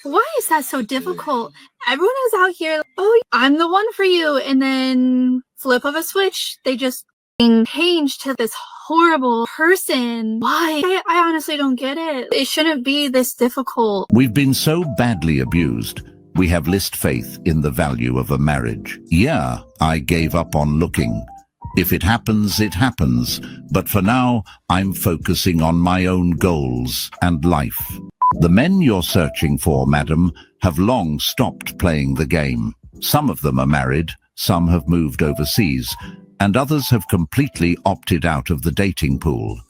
Why is that so difficult? Everyone is out here, oh, I'm the one for you. And then flip of a switch, they just change to this horrible person. Why? I honestly don't get it. It shouldn't be this difficult. We've been so badly abused, we have lost faith in the value of a marriage. Yeah, I gave up on looking. If it happens, it happens. But for now, I'm focusing on my own goals and life. The men you're searching for, madam, have long stopped playing the game. Some of them are married, some have moved overseas, and others have completely opted out of the dating pool.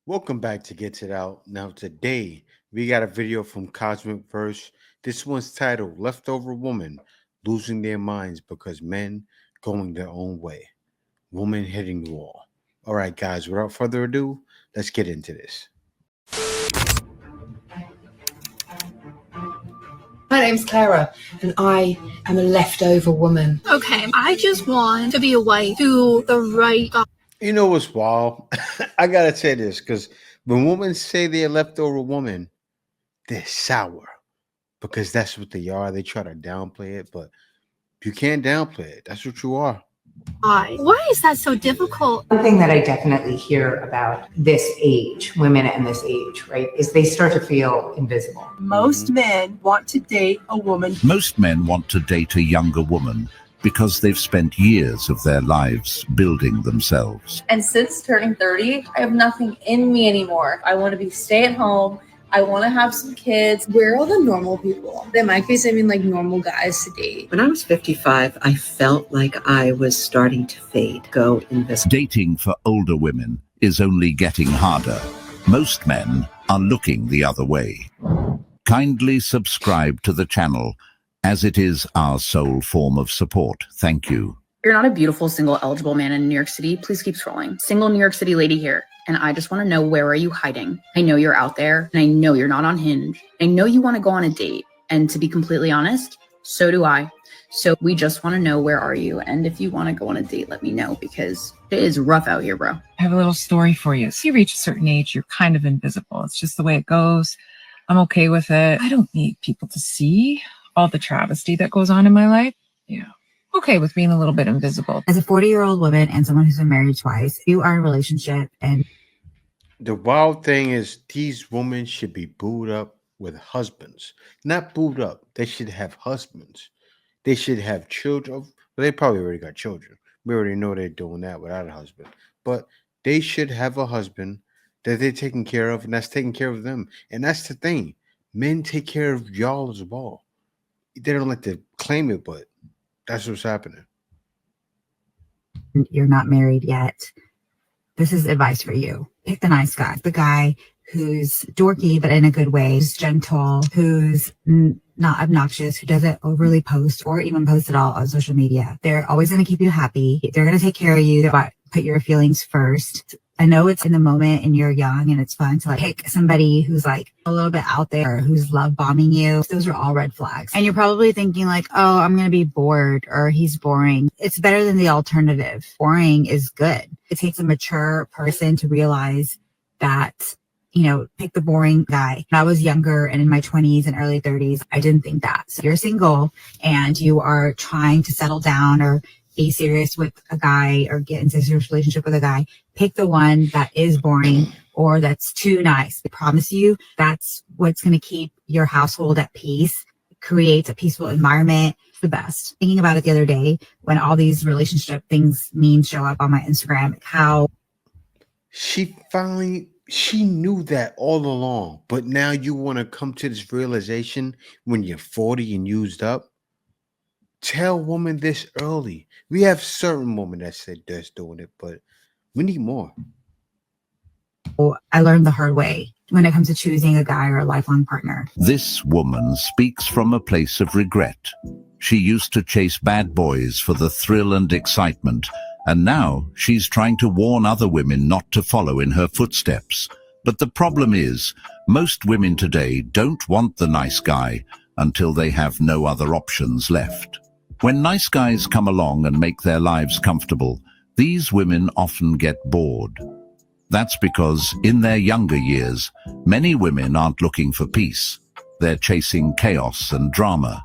Welcome back to Get It Out. Now today we got a video from Cosmic Verse. This one's titled Leftover Woman Losing Their Minds Because Men Going Their Own Way. Woman Hitting the Wall. All right, guys, without further ado, let's get into this. My name's Clara, and I am a leftover woman. Okay, I just want to be a wife to the right guy. You know what's wild? I gotta say this, because when women say they're a leftover woman, they're sour. Because that's what they are. They try to downplay it, but you can't downplay it. That's what you are. Why is that so difficult? One thing that I definitely hear about this age, women in this age, right, is they start to feel invisible. Most men want to date a woman. Most men want to date a younger woman because they've spent years of their lives building themselves. And since turning 30, I have nothing in me anymore. I want to be stay at home. I want to have some kids. We're all the normal people. In my case, I mean like normal guys to date. When I was 55, I felt like I was starting to fade, go invisible. Dating for older women is only getting harder. Most men are looking the other way. Kindly subscribe to the channel, as it is our sole form of support. Thank you. If you're not a beautiful, single, eligible man in New York City, please keep scrolling. Single New York City lady here. And I just want to know, where are you hiding? I know you're out there, and I know you're not on Hinge. I know you want to go on a date. And to be completely honest, so do I. So we just want to know, where are you? And if you want to go on a date, let me know, because it is rough out here, bro. I have a little story for you. So you reach a certain age, you're kind of invisible. It's just the way it goes. I'm okay with it. I don't need people to see all the travesty that goes on in my life. Yeah. Okay with being a little bit invisible. As a 40-year-old woman and someone who's been married twice, you are in a relationship, and the wild thing is these women should be booed up with husbands. Not booed up. They should have husbands. They should have children. Well, they probably already got children. We already know they're doing that without a husband. But they should have a husband that they're taking care of, and that's taking care of them. And that's the thing. Men take care of y'all as well. They don't like to claim it, but that's what's happening. You're not married yet. This is advice for you. Pick the nice guy. The guy who's dorky, but in a good way, who's gentle, who's not obnoxious, who doesn't overly post or even post at all on social media. They're always going to keep you happy. They're going to take care of you. They're put your feelings first. I know it's in the moment and you're young and it's fun to like pick somebody who's like a little bit out there, who's love bombing you. Those are all red flags. And you're probably thinking like, oh, I'm going to be bored, or he's boring. It's better than the alternative. Boring is good. It takes a mature person to realize that, you know, pick the boring guy. When I was younger and in my 20s and early 30s, I didn't think that. So you're single and you are trying to settle down or be serious with a guy or get into a serious relationship with a guy, pick the one that is boring or that's too nice. I promise you that's what's going to keep your household at peace, creates a peaceful environment. It's the best. Thinking about it the other day when all these relationship things, memes show up on my Instagram, how she knew that all along, but now you want to come to this realization when you're 40 and used up. Tell women this early. We have certain women that said that's doing it, but we need more. I learned the hard way when it comes to choosing a guy or a lifelong partner. This woman speaks from a place of regret. She used to chase bad boys for the thrill and excitement, and now she's trying to warn other women not to follow in her footsteps. But the problem is, most women today don't want the nice guy until they have no other options left. When nice guys come along and make their lives comfortable, these women often get bored. That's because in their younger years, many women aren't looking for peace. They're chasing chaos and drama.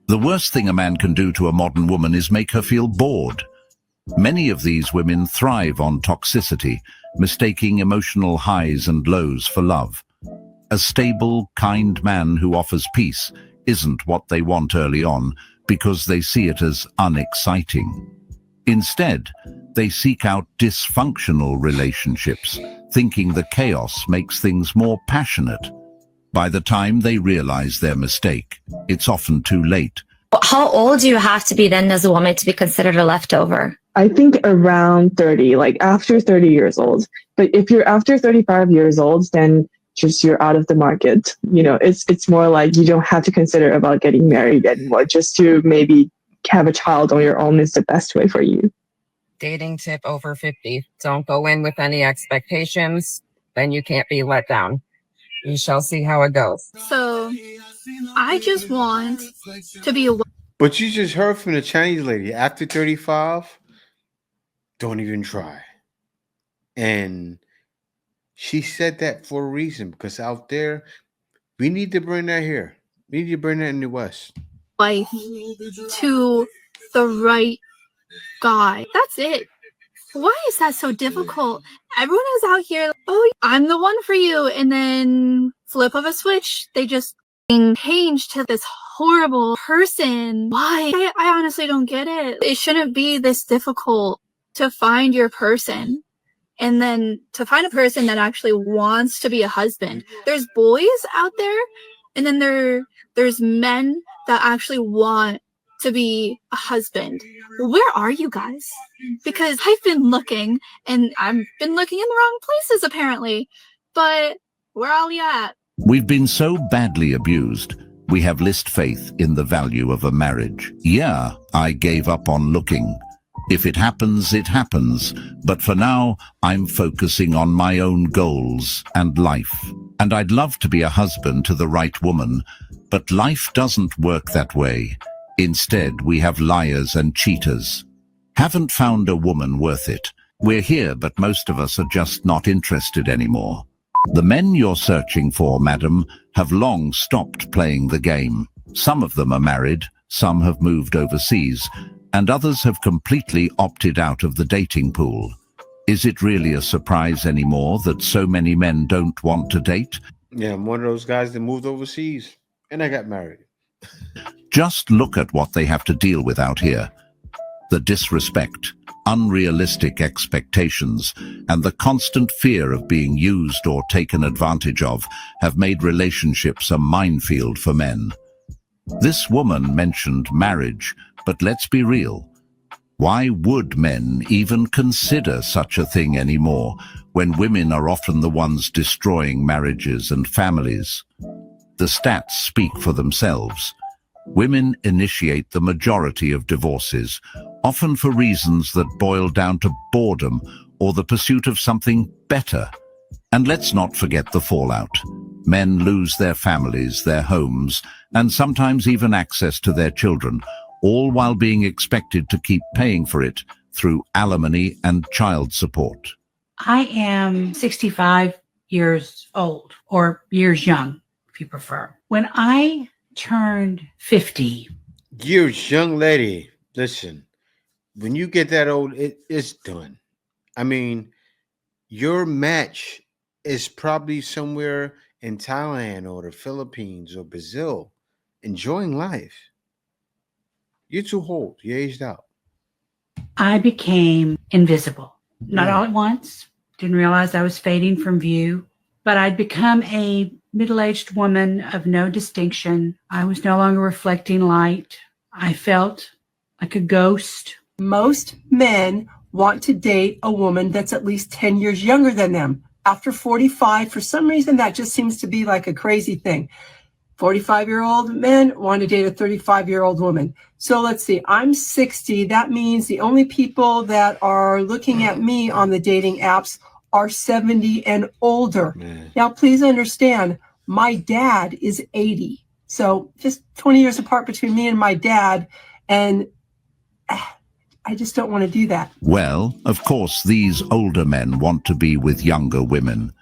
The worst thing a man can do to a modern woman is make her feel bored. Many of these women thrive on toxicity, mistaking emotional highs and lows for love. A stable, kind man who offers peace isn't what they want early on because they see it as unexciting. Instead, they seek out dysfunctional relationships, thinking the chaos makes things more passionate. By the time they realize their mistake, it's often too late. How old do you have to be then as a woman to be considered a leftover? I think around 30, like after 30 years old. But if you're after 35 years old, then just you're out of the market. You know, it's more like you don't have to consider about getting married anymore. Just to maybe have a child on your own is the best way for you. Dating tip over 50. Don't go in with any expectations. Then you can't be let down. You shall see how it goes. So I just want to be a. But you just heard from the Chinese lady, after 35, don't even try. And she said that for a reason, because out there, we need to bring that here. We need to bring that in the West. Wife to the right guy. That's it. Why is that so difficult? Everyone is out here, oh, I'm the one for you. And then flip of a switch, they just change to this horrible person. Why? I honestly don't get it. It shouldn't be this difficult to find your person. And then to find a person that actually wants to be a husband. There's boys out there, and then there's men that actually want to be a husband. Where are you guys? Because I've been looking, and I've been looking in the wrong places apparently. But where are you at? We've been so badly abused, we have lost faith in the value of a marriage. Yeah, I gave up on looking. If it happens, it happens. But for now, I'm focusing on my own goals and life. And I'd love to be a husband to the right woman, but life doesn't work that way. Instead, we have liars and cheaters. Haven't found a woman worth it. We're here, but most of us are just not interested anymore. The men you're searching for, madam, have long stopped playing the game. Some of them are married, some have moved overseas, and others have completely opted out of the dating pool. Is it really a surprise anymore that so many men don't want to date? Yeah, I'm one of those guys that moved overseas, and I got married. Just look at what they have to deal with out here. The disrespect, unrealistic expectations, and the constant fear of being used or taken advantage of have made relationships a minefield for men. This woman mentioned marriage, but let's be real. Why would men even consider such a thing anymore when women are often the ones destroying marriages and families? The stats speak for themselves. Women initiate the majority of divorces, often for reasons that boil down to boredom or the pursuit of something better. And let's not forget the fallout. Men lose their families, their homes, and sometimes even access to their children, all while being expected to keep paying for it through alimony and child support. I am 65 years old, or years young, if you prefer. When I turned 50. Years, young lady, listen, when you get that old, it's done. I mean, your match is probably somewhere in Thailand or the Philippines or Brazil, enjoying life. You're too old. You're aged out. I became invisible. Not all at once. Didn't realize I was fading from view. But I'd become a middle-aged woman of no distinction. I was no longer reflecting light. I felt like a ghost. Most men want to date a woman that's at least 10 years younger than them. After 45, for some reason, that just seems to be like a crazy thing. 45-year-old men want to date a 35-year-old woman. So let's see, I'm 60. That means the only people that are looking at me on the dating apps are 70 and older. Man. Now, please understand, my dad is 80. So just 20 years apart between me and my dad. And I just don't want to do that. Well, of course, these older men want to be with younger women.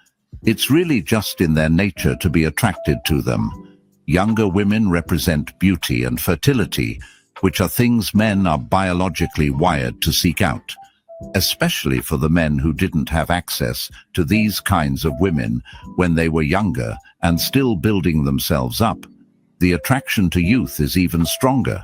It's really just in their nature to be attracted to them. Younger women represent beauty and fertility, which are things men are biologically wired to seek out. Especially for the men who didn't have access to these kinds of women when they were younger and still building themselves up, the attraction to youth is even stronger.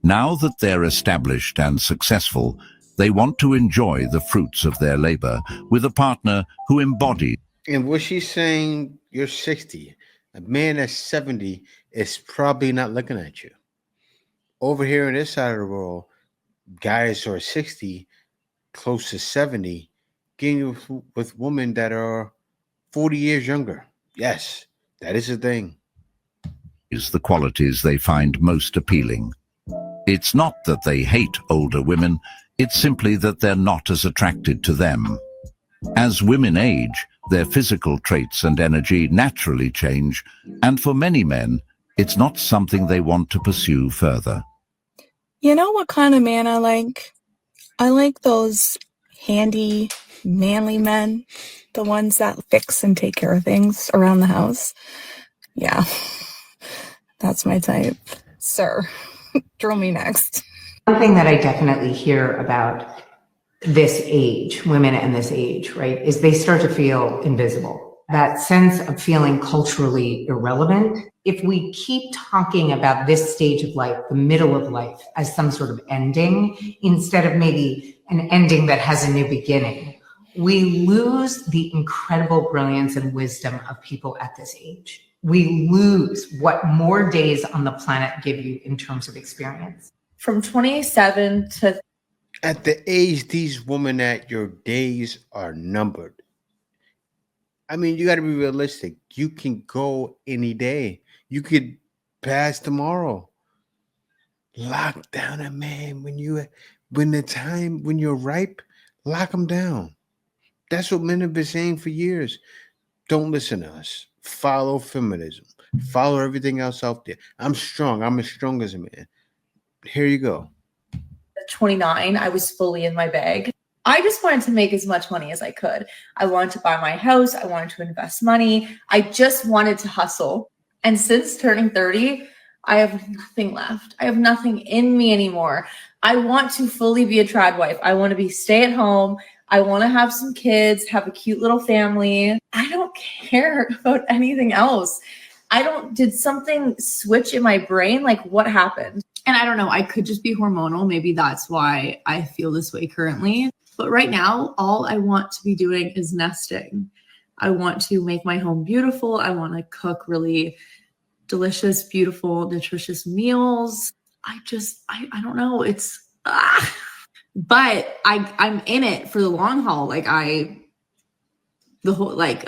Now that they're established and successful, they want to enjoy the fruits of their labor with a partner who embodies. And what she's saying, you're 60. A man that's 70 is probably not looking at you. Over here on this side of the world, guys who are 60, close to 70, getting with women that are 40 years younger. Yes, that is a thing. Is the qualities they find most appealing. It's not that they hate older women, it's simply that they're not as attracted to them. As women age, their physical traits and energy naturally change, and for many men, it's not something they want to pursue further. You know what kind of man I like? I like those handy, manly men, the ones that fix and take care of things around the house. Yeah, that's my type. Sir, drill me next. One thing that I definitely hear about this age, women in this age, right, is they start to feel invisible. That sense of feeling culturally irrelevant. If we keep talking about this stage of life, the middle of life, as some sort of ending, instead of maybe an ending that has a new beginning, we lose the incredible brilliance and wisdom of people at this age. We lose what more days on the planet give you in terms of experience. From 27 to... At the age these women at, your days are numbered. I mean, you got to be realistic. You can go any day. You could pass tomorrow. Lock down a man when you're ripe, lock them down. That's what men have been saying for years. Don't listen to us. Follow feminism. Follow everything else out there. I'm strong. I'm as strong as a man. Here you go. 29, I was fully in my bag. I just wanted to make as much money as I could. I wanted to buy my house. I wanted to invest money. I just wanted to hustle. And since turning 30, I have nothing left. I have nothing in me anymore. I want to fully be a trad wife. I want to be stay at home. I want to have some kids, have a cute little family. I don't care about anything else. Did something switch in my brain? Like, what happened? And I don't know, I could just be hormonal. Maybe that's why I feel this way currently. But right now, all I want to be doing is nesting. I want to make my home beautiful. I want to cook really delicious, beautiful, nutritious meals. I don't know. But I'm in it for the long haul. A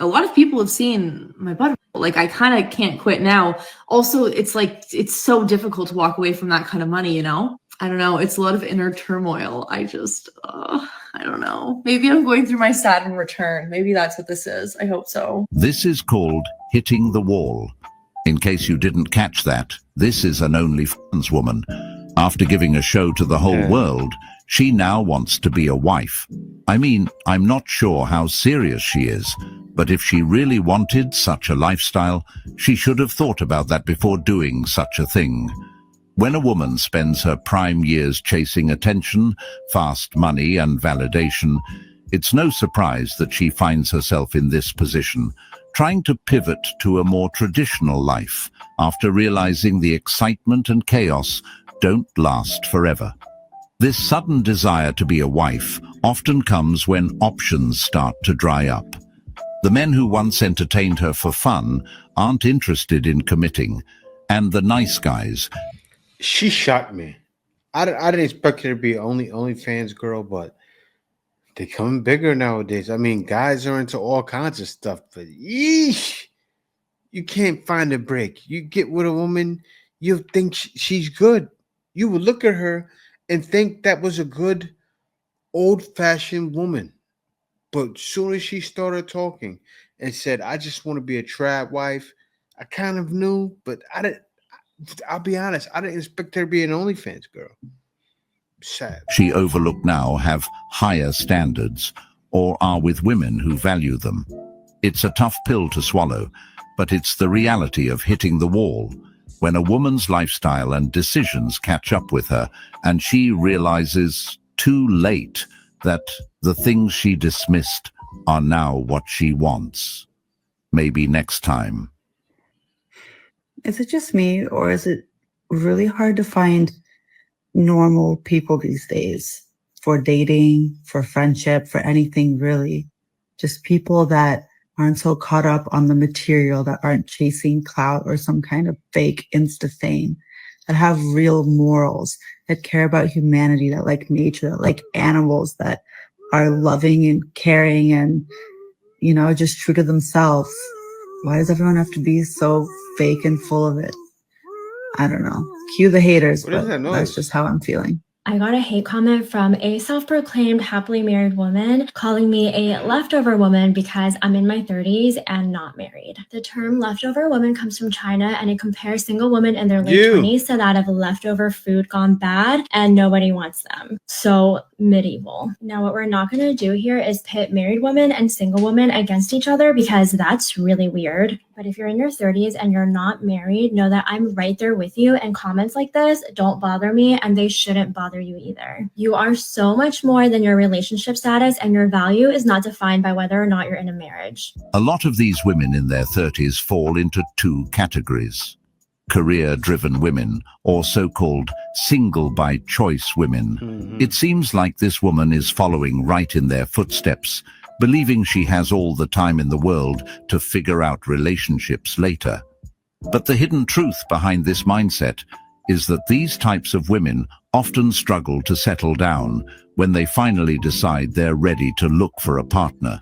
lot of people have seen my butt. Like, I kind of can't quit now. Also, it's so difficult to walk away from that kind of money, you know? I don't know. It's a lot of inner turmoil. I don't know. Maybe I'm going through my Saturn return. Maybe that's what this is. I hope so. This is called hitting the wall. In case you didn't catch that, this is an OnlyFans woman. After giving a show to the whole world, she now wants to be a wife. I mean, I'm not sure how serious she is, but if she really wanted such a lifestyle, she should have thought about that before doing such a thing. When a woman spends her prime years chasing attention, fast money, and validation, it's no surprise that she finds herself in this position, trying to pivot to a more traditional life after realizing the excitement and chaos don't last forever. This sudden desire to be a wife often comes when options start to dry up. The men who once entertained her for fun aren't interested in committing, and the nice guys... She shocked me. I didn't expect her to be OnlyFans girl, but they're coming bigger nowadays. I mean, guys are into all kinds of stuff, but yeesh, you can't find a break. You get with a woman, you think she's good. You would look at her and think that was a good old-fashioned woman. But soon as she started talking and said, I just want to be a trad wife, I kind of knew, but I'll be honest, I didn't expect her to be an OnlyFans girl. Sad. She overlooked now have higher standards or are with women who value them. It's a tough pill to swallow, but it's the reality of hitting the wall when a woman's lifestyle and decisions catch up with her and she realizes too late that the things she dismissed are now what she wants. Maybe next time. Is it just me, or is it really hard to find normal people these days for dating, for friendship, for anything really? Just people that aren't so caught up on the material, that aren't chasing clout or some kind of fake Insta fame, that have real morals, that care about humanity, that like nature, that like animals, that are loving and caring and, you know, just true to themselves. Why does everyone have to be so fake and full of it? I don't know. Cue the haters, but that's just how I'm feeling. I got a hate comment from a self-proclaimed happily married woman calling me a leftover woman because I'm in my 30s and not married. The term leftover woman comes from China, and it compares single women in their late 20s to that of leftover food gone bad, and nobody wants them. So medieval. Now, what we're not going to do here is pit married women and single women against each other, because that's really weird. But if you're in your 30s and you're not married, know that I'm right there with you, and comments like this don't bother me, and they shouldn't bother you either. You are so much more than your relationship status, and your value is not defined by whether or not you're in a marriage. A lot of these women in their 30s fall into two categories: career-driven women or so-called single-by-choice women. It seems like this woman is following right in their footsteps, believing she has all the time in the world to figure out relationships later. But the hidden truth behind this mindset is that these types of women often struggle to settle down when they finally decide they're ready to look for a partner.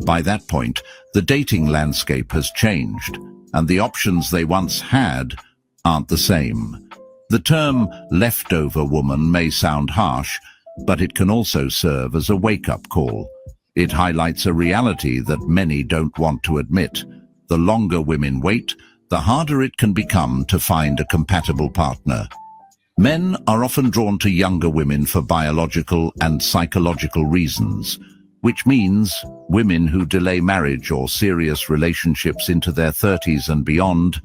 By that point, the dating landscape has changed, and the options they once had aren't the same. The term leftover woman may sound harsh, but it can also serve as a wake-up call. It highlights a reality that many don't want to admit. The longer women wait, the harder it can become to find a compatible partner. Men are often drawn to younger women for biological and psychological reasons, which means women who delay marriage or serious relationships into their 30s and beyond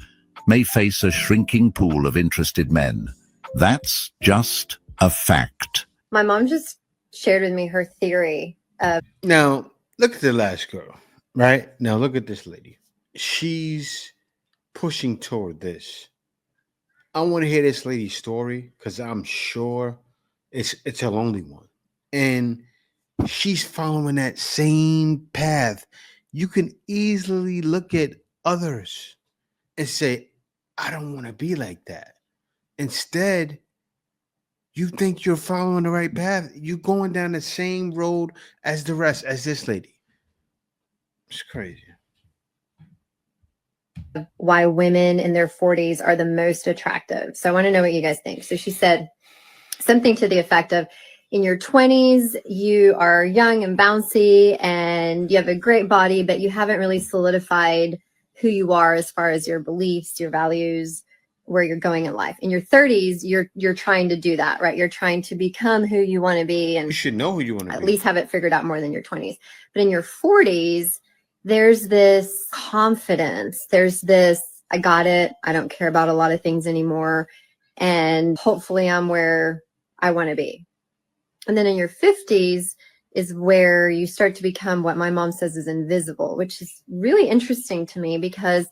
may face a shrinking pool of interested men. That's just a fact. My mom just shared with me her theory of... Now, look at the last girl, right? Now, look at this lady. She's pushing toward this. I want to hear this lady's story because I'm sure it's a lonely one. And she's following that same path. You can easily look at others and say, I don't want to be like that. Instead, you think you're following the right path. You're going down the same road as the rest, as this lady. It's crazy. Why women in their 40s are the most attractive. So I want to know what you guys think. So she said something to the effect of, in your 20s, you are young and bouncy and you have a great body, but you haven't really solidified who you are as far as your beliefs, your values, where you're going in life. In your 30s, you're trying to do that, right? You're trying to become who you want to be, and you should know who you want to be. At least have it figured out more than your 20s. But in your 40s, there's this confidence. There's this, I got it. I don't care about a lot of things anymore. And hopefully I'm where I want to be. And then in your 50s is where you start to become what my mom says is invisible, which is really interesting to me because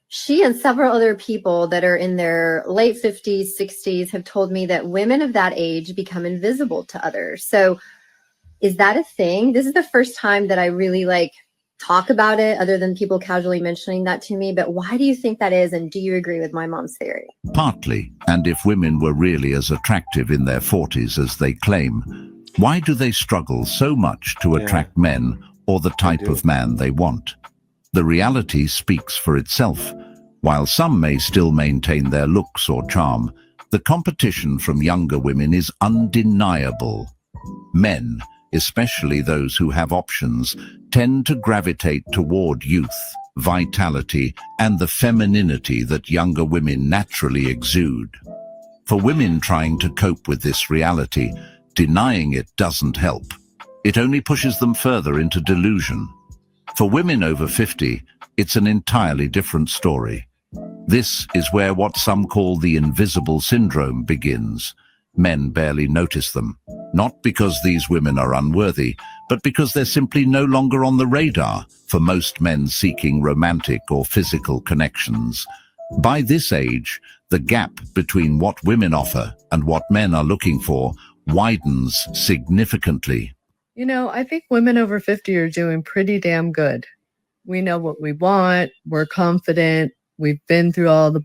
she and several other people that are in their late 50s, 60s have told me that women of that age become invisible to others. So is that a thing? This is the first time that I really talk about it, other than people casually mentioning that to me. But why do you think that is? And do you agree with my mom's theory? Partly. And if women were really as attractive in their 40s as they claim, why do they struggle so much to attract men or the type of man they want? The reality speaks for itself. While some may still maintain their looks or charm, the competition from younger women is undeniable. Men, especially those who have options, tend to gravitate toward youth, vitality, and the femininity that younger women naturally exude. For women trying to cope with this reality, denying it doesn't help. It only pushes them further into delusion. For women over 50, it's an entirely different story. This is where what some call the invisible syndrome begins. Men barely notice them, not because these women are unworthy, but because they're simply no longer on the radar for most men seeking romantic or physical connections. By this age, the gap between what women offer and what men are looking for widens significantly. You know, I think women over 50 are doing pretty damn good. We know what we want, we're confident, we've been through all the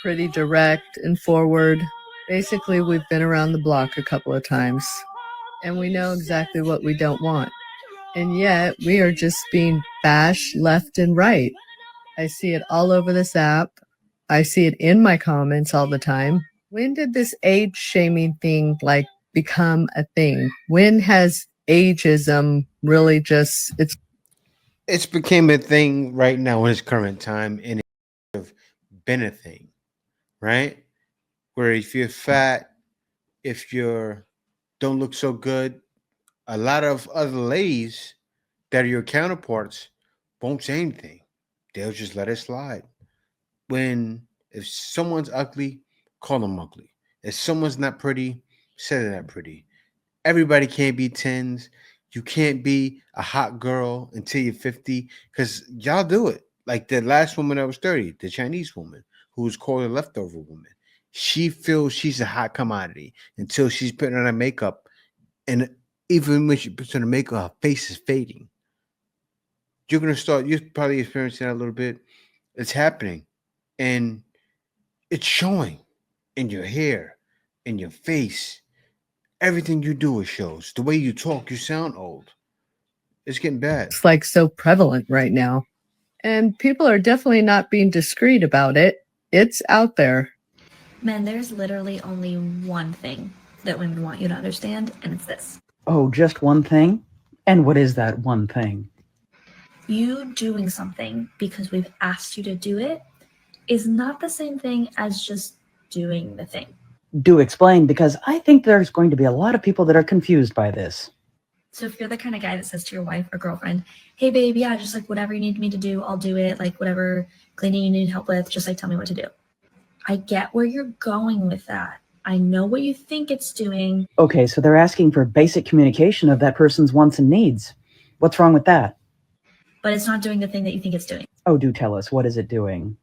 pretty direct and forward. Basically, we've been around the block a couple of times, and we know exactly what we don't want. And yet, we are just being bashed left and right. I see it all over this app. I see it in my comments all the time. When did this age shaming thing become a thing? When has ageism really just It's became a thing right now in its current time, and it's been a thing, right? Where if you're fat, if you're don't look so good, a lot of other ladies that are your counterparts won't say anything. They'll just let it slide. If someone's ugly, call them ugly. If someone's not pretty, say they're not pretty. Everybody can't be 10s. You can't be a hot girl until you're 50, because y'all do it. Like the last woman that was 30, the Chinese woman who was called a leftover woman. She feels she's a hot commodity until she's putting on her makeup. And even when she puts on her makeup, her face is fading. You're probably experiencing that a little bit. It's happening. And it's showing in your hair, in your face. Everything you do, it shows. The way you talk, you sound old. It's getting bad. it's so prevalent right now. And people are definitely not being discreet about it. It's out there. Men, there's literally only one thing that women want you to understand, and it's this. Oh, just one thing? And what is that one thing? You doing something because we've asked you to do it is not the same thing as just doing the thing. Do explain, because I think there's going to be a lot of people that are confused by this. So if you're the kind of guy that says to your wife or girlfriend, hey babe, yeah, just whatever you need me to do, I'll do it. Whatever cleaning you need help with, just tell me what to do. I get where you're going with that. I know what you think it's doing. Okay, so they're asking for basic communication of that person's wants and needs. What's wrong with that? But it's not doing the thing that you think it's doing. Oh, do tell us. What is it doing?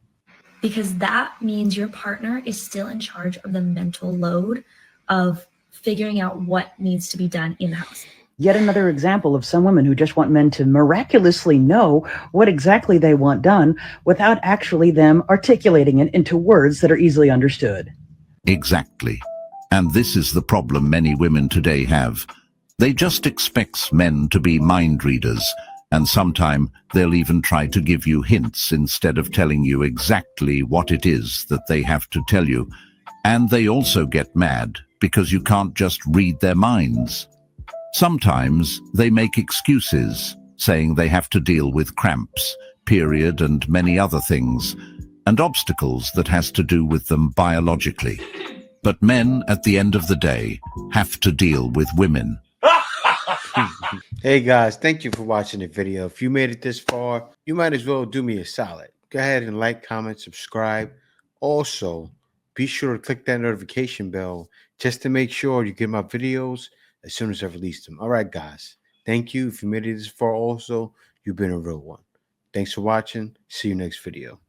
Because that means your partner is still in charge of the mental load of figuring out what needs to be done in the house. Yet another example of some women who just want men to miraculously know what exactly they want done without actually them articulating it into words that are easily understood. Exactly. And this is the problem many women today have. They just expect men to be mind readers, and sometime they'll even try to give you hints instead of telling you exactly what it is that they have to tell you. And they also get mad because you can't just read their minds. Sometimes they make excuses, saying they have to deal with cramps, period, and many other things, and obstacles that has to do with them biologically. But men, at the end of the day, have to deal with women. Hey guys, thank you for watching the video. If you made it this far, you might as well do me a solid. Go ahead and like, comment, subscribe. Also, be sure to click that notification bell just to make sure you get my videos as soon as I release them. All right, guys. Thank you. If you made it this far also, you've been a real one. Thanks for watching. See you next video.